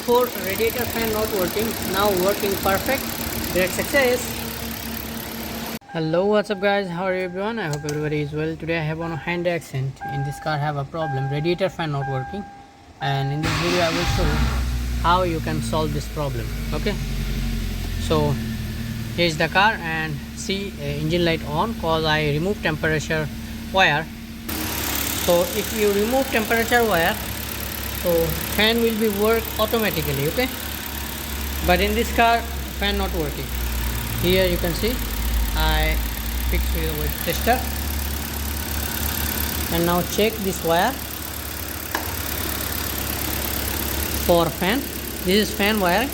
before radiator fan not working, now working perfect. Great success. Hello, what's up guys, how are you everyone? I hope everybody is well. Today I have on a Hyundai accent. In this car I have a problem, radiator fan not working, and in this video I will show how you can solve this problem. Okay, so here's the car and see engine light on cause I remove temperature wire. So if you remove temperature wire, so fan will be work automatically. Okay, but in this car fan not working. Here you can see I fixed it with tester, and now check this wire for fan. This is fan wire.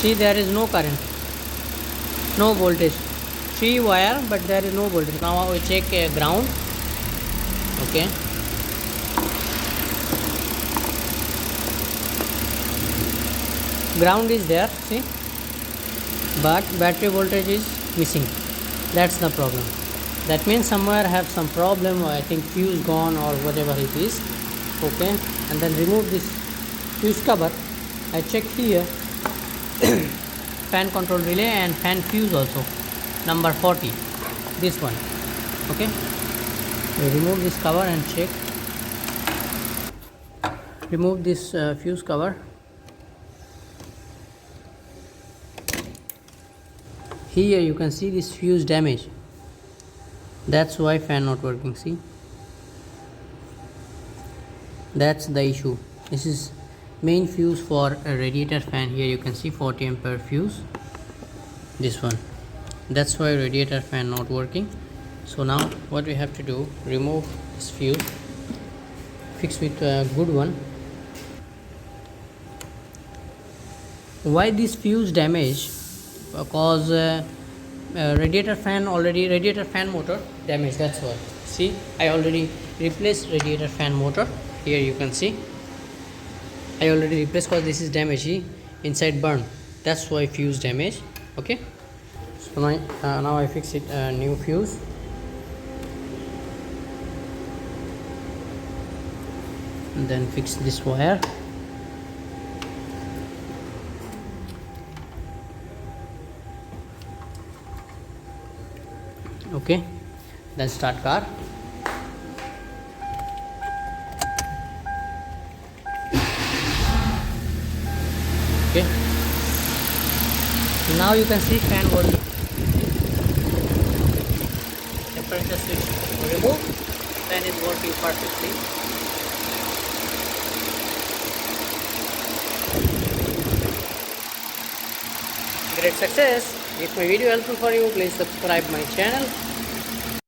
See, there is no current, no voltage. 3 wire, but there is no voltage. Now I will check ground. Okay, ground is there, see, but battery voltage is missing. That's the problem. That means somewhere have some problem, or I think fuse gone or whatever it is. Okay, and then remove this fuse cover. I check here fan control relay and fan fuse also, number 40, this one. Okay, we remove this cover and check. Remove this fuse cover. Here you can see this fuse damage. That's why fan not working. See, that's the issue. This is main fuse for a radiator fan. Here you can see 40 ampere fuse, this one. That's why radiator fan not working. So now what we have to do, remove this fuse, fix with a good one. Why this fuse damage? Because radiator fan motor damaged. That's why. See, I already replaced radiator fan motor. Here you can see I already replaced because this is damaged. See, inside burn. That's why fuse damage. Okay, so now I fix it new fuse. And then fix this wire. Okay, then start car. Okay, now you can see fan working. Temperature switch removed, fan is working perfectly. Great success. If my video helpful for you, please subscribe my channel